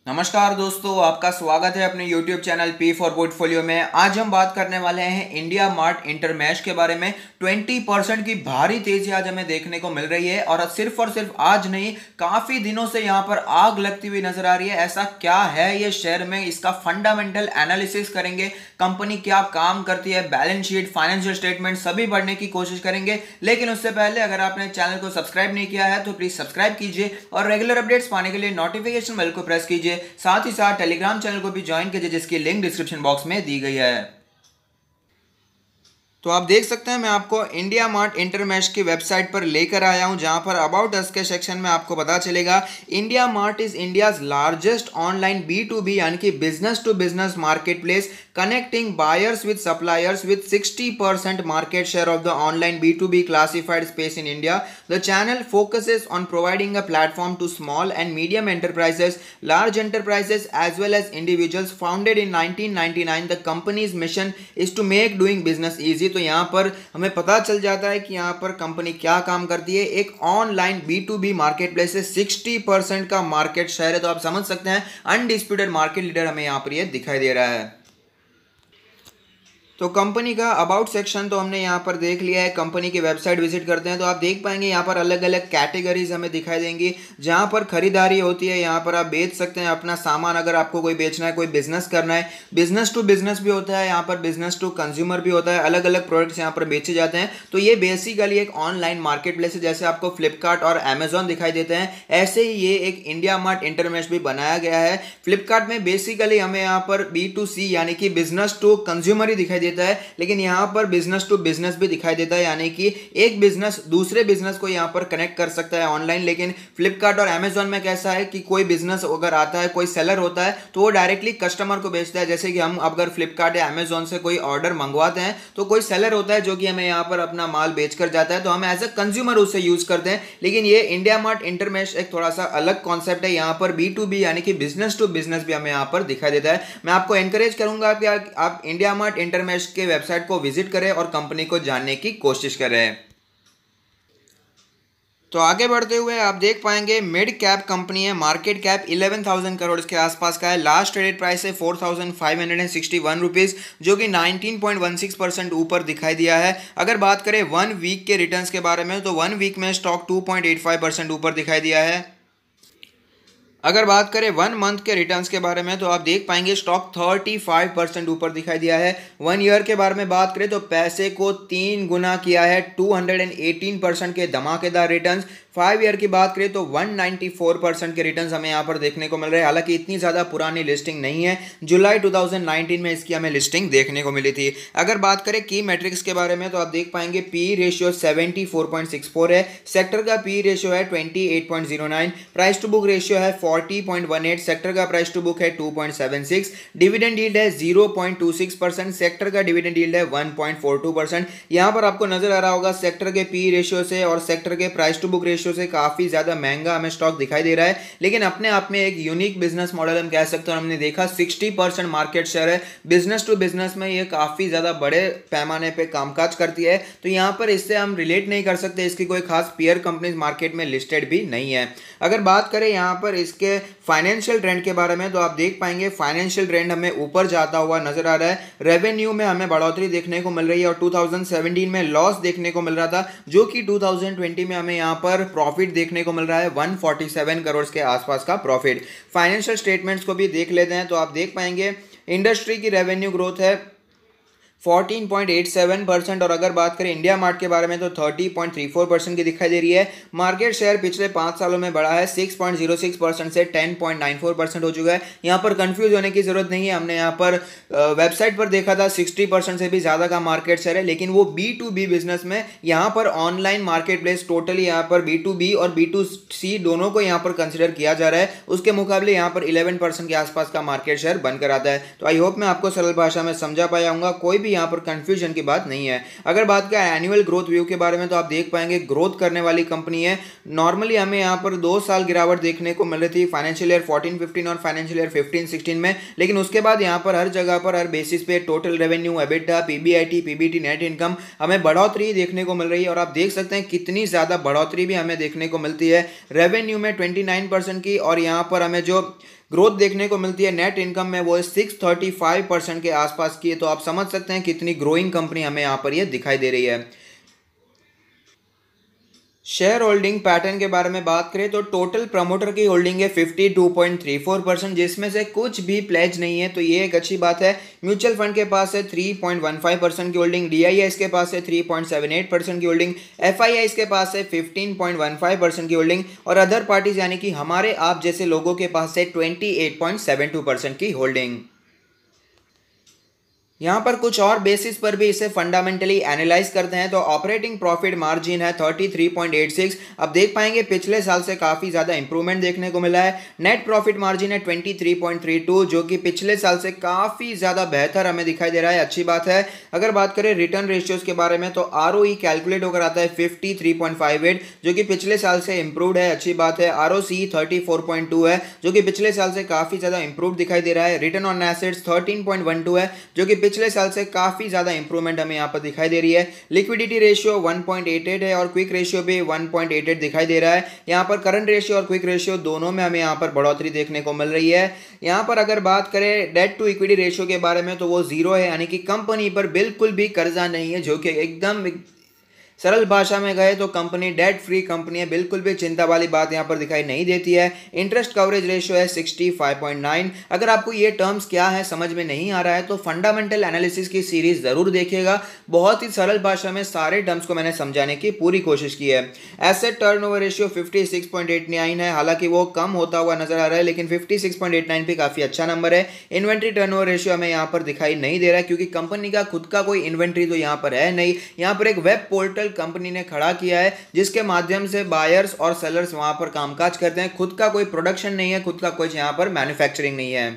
नमस्कार दोस्तों, आपका स्वागत है अपने YouTube channel P for portfolio में। आज हम बात करने वाले हैं इंडिया मार्ट इंटरमेश के बारे में। 20% की भारी तेजी आज हमें देखने को मिल रही है और सिर्फ आज नहीं, काफी दिनों से यहां पर आग लगती हुई नजर आ रही है। ऐसा क्या है ये शेयर में, इसका फंडामेंटल एनालिसिस करेंगे, कंपनी क्या काम करती है, बैलेंस शीट, फाइनेंशियल स्टेटमेंट सभी पढ़ने की कोशिश करेंगे। लेकिन उससे पहले अगर आपने चैनल को सब्सक्राइब नहीं किया है तो प्लीज सब्सक्राइब कीजिए और रेगुलर अपडेट्स पाने के लिए नोटिफिकेशन बेल को प्रेस कीजिए। साथ ही साथ टेलीग्राम चैनल को भी ज्वाइन कीजिए जिसकी लिंक डिस्क्रिप्शन बॉक्स में दी गई है। तो आप देख सकते हैं मैं आपको इंडिया मार्ट इंटरमेश की वेबसाइट पर लेकर आया हूं, जहां पर अबाउट अस के सेक्शन में आपको पता चलेगा India Mart is India's largest online B2B यानी कि business to business market place connecting buyers with suppliers with 60% market share of the online B2B classified space in India. The channel focuses on providing a platform to small and medium enterprises, large enterprises as well as individuals. Founded in 1999, the company's mission is to make doing business easy. तो यहाँ पर हमें पता चल जाता है कि यहाँ पर कंपनी क्या काम करती है। एक ऑनलाइन B2B मार्केट प्लेस से 60% का मार्केट शेयर है, तो आप समझ सकते हैं अनडिस्प्यूटेड मार्केट लीडर हमें यहाँ पर ये दिखाई दे रहा है। तो कंपनी का अबाउट सेक्शन तो हमने यहाँ पर देख लिया है। कंपनी की वेबसाइट विजिट करते हैं तो आप देख पाएंगे यहाँ पर अलग अलग कैटेगरीज हमें दिखाई देंगी, जहाँ पर खरीदारी होती है। यहाँ पर आप बेच सकते हैं अपना सामान, अगर आपको कोई बेचना है, कोई बिजनेस करना है। बिजनेस टू बिजनेस भी होता है, यहाँ पर बिजनेस टू कंज्यूमर भी होता है। अलग अलग प्रोडक्ट्स यहाँ पर बेचे जाते हैं। तो ये बेसिकली एक ऑनलाइन मार्केट प्लेस है। जैसे आपको फ्लिपकार्ट और अमेजॉन दिखाई देते हैं, ऐसे ही ये एक इंडिया मार्ट इंटरमेश भी बनाया गया है। फ्लिपकार्ट में बेसिकली हमें यहाँ पर B2C यानी कि बिजनेस टू कंज्यूमर ही दिखाई देता है, लेकिन यहां पर बिजनेस टू बिजनेस भी दिखाई देता है, यानी कि एक बिजनेस दूसरे बिजनेस को यहां पर कनेक्ट कर सकता है ऑनलाइन। लेकिन फ्लिपकार्ट और अमेजॉन में कैसा है कि कोई बिजनेस अगर आता है, कोई सेलर होता है तो वो डायरेक्टली कस्टमर को बेचता है। जैसे कि हम अगर फ्लिपकार्ट या अमेजॉन से कोई ऑर्डर मंगवाते हैं तो कोई सेलर होता है जो कि हमें यहां पर अपना माल बेचकर जाता है, तो हम एज ए कंज्यूमर उसे यूज करते हैं। लेकिन ये इंडिया मार्ट इंटरमेश एक थोड़ा सा अलग कॉन्सेप्ट है। यहां पर B2B यानी कि बिजनेस टू बिजनेस भी हमें यहां पर दिखाई देता है। मैं आपको एनकरेज करूंगा कि आप इंडिया मार्ट इंटरमेश के वेबसाइट को विजिट करें और कंपनी को जानने की कोशिश करें। तो आगे बढ़ते हुए आप देख पाएंगे मिड कैप कंपनी है। मार्केट कैप 11,000 करोड़ के आसपास का है। लास्ट ट्रेडेड प्राइस है 4,561 रुपीज़, जो कि 19.16% ऊपर दिखाई दिया है। अगर बात करें 1 वीक के रिटर्न्स के बारे में तो 1 वीक में स्टॉक 2.85% ऊपर दिखाई दिया है। अगर बात करें 1 मंथ के रिटर्न्स के बारे में तो आप देख पाएंगे स्टॉक 35% ऊपर दिखाई दिया है। 1 ईयर के बारे में बात करें तो पैसे को 3 गुना किया है, 218% के धमाकेदार रिटर्न्स। 5 ईयर की बात करें तो 194% के रिटर्न्स हमें यहाँ पर देखने को मिल रहे हैं। हालांकि इतनी ज़्यादा पुरानी लिस्टिंग नहीं है, जुलाई 2019 में इसकी हमें लिस्टिंग देखने को मिली थी। अगर बात करें की मैट्रिक्स के बारे में तो आप देख पाएंगे पी रेशियो 74.64 है, सेक्टर का पी रेशियो है 28.09, प्राइस टू बुक रेशियो है 40.18, सेक्टर का प्राइस टू बुक है 2.76, डिविडेंड यील्ड है 0.26%, सेक्टर का डिविडेंड यील्ड है 1.42%। यहां पर आपको नजर आ रहा होगा सेक्टर के पी रेशियो से और सेक्टर के प्राइस टू बुक रेशियो से काफी ज्यादा महंगा हमें स्टॉक दिखाई दे रहा है, लेकिन अपने आप में एक यूनिक बिजनेस मॉडल हम कह सकते हैं। हमने देखा 60% मार्केट शेयर है, बिजनेस टू बिजनेस में ये काफी ज्यादा बड़े पैमाने पे कामकाज करती है। तो यहां पर इससे हम रिलेट नहीं कर सकते, इसकी कोई खास पीयर कंपनीज मार्केट में लिस्टेड भी नहीं है। अगर बात करें यहां पर इसके फाइनेंशियल ट्रेंड के बारे में तो आप देख पाएंगे फाइनेंशियल ट्रेंड हमें ऊपर जाता हुआ नजर आ रहा है। रेवेन्यू में हमें बढ़ोतरी देखने को मिल रही है और 2017 में लॉस देखने को मिल रहा था, जो कि 2020 में हमें यहां पर प्रॉफिट देखने को मिल रहा है 147 करोड़ के आसपास का प्रॉफिट। फाइनेंशियल स्टेटमेंट्स को भी देख लेते हैं तो आप देख पाएंगे इंडस्ट्री की रेवेन्यू ग्रोथ है 14.87% और अगर बात करें इंडिया मार्ट के बारे में तो 30.34% की दिखाई दे रही है। मार्केट शेयर पिछले 5 सालों में बढ़ा है 6.06% से 10.94% हो चुका है। यहाँ पर कंफ्यूज होने की जरूरत नहीं है। हमने यहाँ पर वेबसाइट पर देखा था 60% से भी ज़्यादा का मार्केट शेयर है, लेकिन वो B2B बिजनेस में यहाँ पर ऑनलाइन मार्केट प्लेस टोटली यहाँ पर B2B और B2C दोनों को यहाँ पर कंसिडर किया जा रहा है। उसके मुकाबले यहाँ पर 11% के आसपास का मार्केट शेयर बनकर आता है। तो आई होप मैं आपको सरल भाषा में समझा पाया हूँगा, कोई भी यहाँ पर कंफ्यूजन की बात नहीं है। अगर बात करें एनुअल ग्रोथ व्यू के बारे में तो आप देख पाएंगे ग्रोथ करने वाली कंपनी है। नॉर्मली हमें यहाँ पर 2 साल गिरावट देखने को मिल रही थी फाइनेंशियल ईयर 14-15 और फाइनेंशियल ईयर 15-16 में, लेकिन उसके बाद यहाँ पर हर जगह पर हर बेसिस पे total revenue, EBITDA, PBIT, PBT, net income हमें बढ़ोतरी देखने को मिल रही है। और आप देख सकते हैं कितनी ज़्यादा बढ़ोतरी भी हमें देखने को मिलती है। रेवेन्यू में 29% की और यहाँ पर हमें जो ग्रोथ देखने को मिलती है। नेट इनकम में वो 635% के आसपास की है। तो आप समझ सकते हैं कितनी ग्रोइंग कंपनी हमें यहाँ पर ये दिखाई दे रही है। शेयर होल्डिंग पैटर्न के बारे में बात करें तो टोटल प्रमोटर की होल्डिंग है 52.34%, जिसमें से कुछ भी प्लेज नहीं है, तो ये एक अच्छी बात है। म्यूचुअल फंड के पास है 3.15% की होल्डिंग, डीआईआईस के पास है 3.78% की होल्डिंग, एफआईआईस के पास है 15.15% की होल्डिंग और अदर पार्टीज यानी कि हमारे आप जैसे लोगों के पास है 28.72% की होल्डिंग। यहाँ पर कुछ और बेसिस पर भी इसे फंडामेंटली एनालाइज करते हैं तो ऑपरेटिंग प्रॉफिट मार्जिन है 33.86। अब देख पाएंगे पिछले साल से काफ़ी ज़्यादा इंप्रूवमेंट देखने को मिला है। नेट प्रॉफिट मार्जिन है 23.32, जो कि पिछले साल से काफ़ी ज़्यादा बेहतर हमें दिखाई दे रहा है, अच्छी बात है। अगर बात करें रिटर्न रेशियोज के बारे में तो आरओई कैलकुलेट होकर आता है 53.58, जो कि पिछले साल से इंप्रूव्ड है, अच्छी बात है। आरओसी 34.2 है, जो कि पिछले साल से काफ़ी ज़्यादा इंप्रूव दिखाई दे रहा है। रिटर्न ऑन एसेट्स 13.12 है, जो कि पिछले साल से काफी ज्यादा इंप्रूवमेंट हमें यहां पर दिखाई दे रही है। लिक्विडिटी रेशियो 1.88 है और क्विक रेशियो भी 1.88 दिखाई दे रहा है। यहां पर करंट रेशियो और क्विक रेशियो दोनों में हमें यहां पर बढ़ोतरी देखने को मिल रही है। यहां पर अगर बात करें डेट टू इक्विटी रेशियो के बारे में तो वो 0 है, यानी कि कंपनी पर बिल्कुल भी कर्जा नहीं है, जो कि एकदम सरल भाषा में गए तो कंपनी डेट फ्री कंपनी है, बिल्कुल भी चिंता वाली बात यहां पर दिखाई नहीं देती है। इंटरेस्ट कवरेज रेशियो है 65.9। अगर आपको ये टर्म्स क्या है समझ में नहीं आ रहा है तो फंडामेंटल एनालिसिस की सीरीज जरूर देखिएगा, बहुत ही सरल भाषा में सारे टर्म्स को मैंने समझाने की पूरी कोशिश की है। एसेट टर्नओवर रेशियो 56.89 है, हालांकि वो कम होता हुआ नजर आ रहा है, लेकिन 56.89 भी काफी अच्छा नंबर है। इन्वेंट्री टर्नओवर रेशियो हमें यहाँ पर दिखाई नहीं दे रहा है, क्योंकि कंपनी का खुद का कोई इन्वेंट्री तो यहाँ पर है नहीं। यहाँ पर एक वेब पोर्टल कंपनी ने खड़ा किया है जिसके माध्यम से बायर्स और सेलर्स वहां पर कामकाज करते हैं। खुद का कोई प्रोडक्शन नहीं है, खुद का कुछ यहां पर मैन्युफैक्चरिंग नहीं है।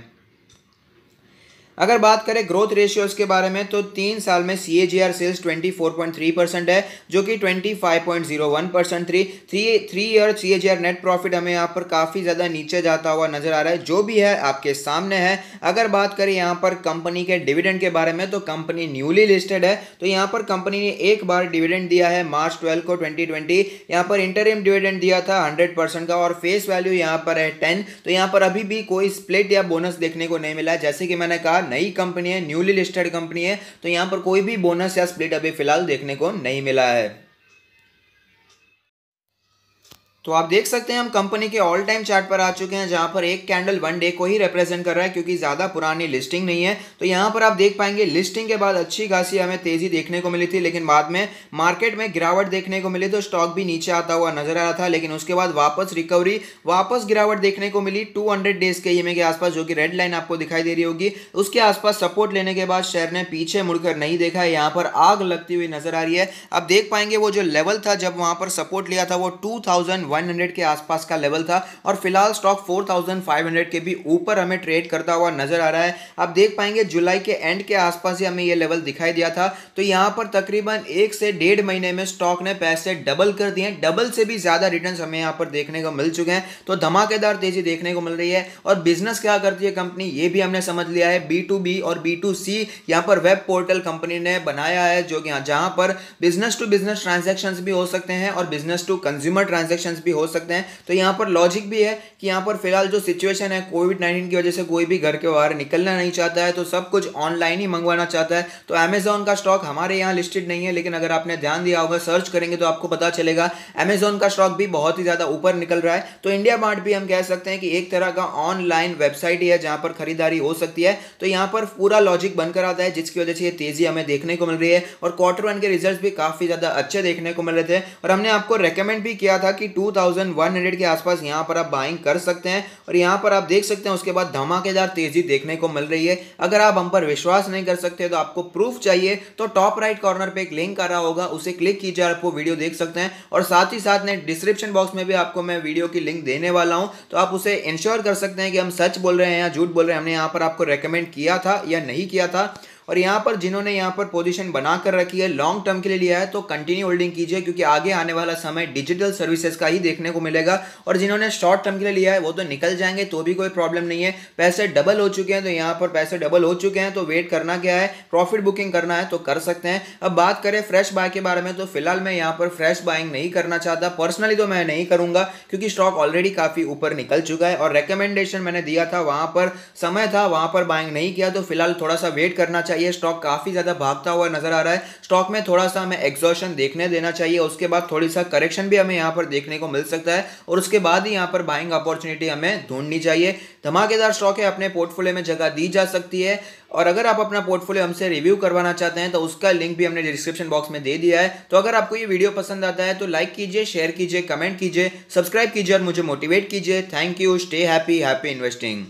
अगर बात करें ग्रोथ रेशियोज के बारे में तो 3 साल में CAGR सेल्स 24.3% है, जो कि 25.01% three year CAGR net profit हमें यहाँ पर काफ़ी ज़्यादा नीचे जाता हुआ नजर आ रहा है, जो भी है आपके सामने है। अगर बात करें यहाँ पर कंपनी के डिविडेंड के बारे में तो कंपनी न्यूली लिस्टेड है, तो यहाँ पर कंपनी ने एक बार डिविडेंड दिया है मार्च 12 को 2020। यहाँ पर इंटरिम डिविडेंड दिया था 100% का और फेस वैल्यू यहाँ पर है 10। तो यहाँ पर अभी भी कोई स्प्लिट या बोनस देखने को नहीं मिला है। जैसे कि मैंने कहा नई कंपनी है, न्यूली लिस्टेड कंपनी है, तो यहां पर कोई भी बोनस या स्प्लिट अभी फिलहाल देखने को नहीं मिला है। तो आप देख सकते हैं हम कंपनी के ऑल टाइम चार्ट पर आ चुके हैं, जहां पर एक कैंडल 1 डे को ही रिप्रेजेंट कर रहा है, क्योंकि ज्यादा पुरानी लिस्टिंग नहीं है। तो यहां पर आप देख पाएंगे लिस्टिंग के बाद अच्छी खासी हमें तेजी देखने को मिली थी, लेकिन बाद में मार्केट में गिरावट देखने को मिली, तो स्टॉक भी नीचे आता हुआ नजर आ रहा था, लेकिन उसके बाद वापस रिकवरी, वापस गिरावट देखने को मिली 200 डेज के ईएमए के आसपास, जो कि रेड लाइन आपको दिखाई दे रही होगी। उसके आसपास सपोर्ट लेने के बाद शेयर ने पीछे मुड़कर नहीं देखा है, यहाँ पर आग लगती हुई नजर आ रही है। आप देख पाएंगे वो जो लेवल था जब वहां पर सपोर्ट लिया था वो 2100 के आसपास का लेवल था, और फिलहाल स्टॉक 4500 के भी ऊपर हमें ट्रेड करता हुआ नजर आ रहा है। आप देख पाएंगे जुलाई के एंड के आसपास ही हमें यह लेवल दिखाई दिया था। तो यहां पर तकरीबन 1 से 1.5 महीने में स्टॉक ने पैसे डबल कर दिए, डबल से भी ज्यादा रिटर्न्स हमें यहां पर देखने को मिल चुके हैं। तो धमाकेदार तेजी देखने को मिल रही है। और बिजनेस क्या करती है कंपनी ये भी हमने समझ लिया है। B2B और B2C यहां पर वेब पोर्टल कंपनी ने बनाया है, जो कि जहां पर बिजनेस टू बिजनेस ट्रांजैक्शंस भी हो सकते हैं और बिजनेस टू कंज्यूमर ट्रांजैक्शंस भी हो सकते हैं। तो यहाँ पर लॉजिक भी है कि यहाँ पर फिलहाल जो सिचुएशन है कोविड-19 की वजह से कोई भी घर के बाहर निकलना नहीं चाहता है, तो सब कुछ ऑनलाइन ही मंगवाना चाहता है। तो अमेजॉन का स्टॉक हमारे यहाँ लिस्टेड नहीं है, लेकिन अगर आपने ध्यान दिया होगा, सर्च करेंगे तो आपको पता चलेगा अमेजॉन का स्टॉक भी बहुत ही ज्यादा ऊपर निकल रहा है। तो इंडिया मार्ट भी हम कह सकते हैं कि एक तरह का ऑनलाइन वेबसाइट ही है जहां पर खरीदारी हो सकती है। तो यहाँ पर पूरा लॉजिक बनकर आता है, जिसकी वजह से ये तेजी हमें देखने को मिल रही है। और Q1 के रिजल्ट भी काफी ज्यादा अच्छे देखने को मिल रहे थे, और हमने आपको रेकमेंड भी किया था कि 2100 के आसपास यहाँ पर आप बाइंग कर सकते हैं। और यहाँ पर आप देख सकते हैं उसके बाद धमाकेदार तेजी देखने को मिल रही है। अगर आप हम पर विश्वास नहीं कर सकते तो आपको प्रूफ चाहिए तो टॉप राइट कॉर्नर पे एक लिंक आ रहा होगा, उसे क्लिक कीजिए, आपको वीडियो देख सकते हैं। और साथ ही साथ डिस्क्रिप्शन बॉक्स में भी आपको मैं वीडियो की लिंक देने वाला हूं, तो आप उसे इंश्योर कर सकते हैं कि हम सच बोल रहे हैं या झूठ बोल रहे हैं, हमने यहाँ पर आपको रेकमेंड किया था या नहीं किया था। और यहाँ पर जिन्होंने यहाँ पर पोजीशन बनाकर रखी है, लॉन्ग टर्म के लिए लिया है, तो कंटिन्यू होल्डिंग कीजिए, क्योंकि आगे आने वाला समय डिजिटल सर्विसेज का ही देखने को मिलेगा। और जिन्होंने शॉर्ट टर्म के लिए लिया है वो तो निकल जाएंगे, तो भी कोई प्रॉब्लम नहीं है। पैसे डबल हो चुके हैं, तो यहाँ पर पैसे डबल हो चुके हैं, तो वेट करना क्या है, प्रॉफिट बुकिंग करना है तो कर सकते हैं। अब बात करें फ्रेश बाय के बारे में, तो फिलहाल मैं यहाँ पर फ्रेश बाइंग नहीं करना चाहता, पर्सनली तो मैं नहीं करूंगा, क्योंकि स्टॉक ऑलरेडी काफी ऊपर निकल चुका है और रेकमेंडेशन मैंने दिया था, वहां पर समय था, वहां पर बाइंग नहीं किया। तो फिलहाल थोड़ा सा वेट करना चाहिए। स्टॉक काफी ज्यादा भागता हुआ नजर आ रहा है, स्टॉक में थोड़ा सा हमें एग्जॉशन देखने देना चाहिए, उसके बाद थोड़ी सा करेक्शन भी हमें यहाँ पर देखने को मिल सकता है और उसके बाद ही यहाँ पर बाइंग अपॉर्चुनिटी हमें ढूंढनी चाहिए। धमाकेदार स्टॉक है, अपने पोर्टफोलियो में जगह दी जा सकती है। और अगर आप अपना पोर्टफोलियो हमसे रिव्यू करवाना चाहते हैं तो उसका लिंक भी हमने डिस्क्रिप्शन बॉक्स में दे दिया है। तो अगर आपको ये वीडियो पसंद आता है तो लाइक कीजिए, शेयर कीजिए, कमेंट कीजिए, सब्सक्राइब कीजिए और मुझे मोटिवेट कीजिए। Thank you, stay happy, happy investing.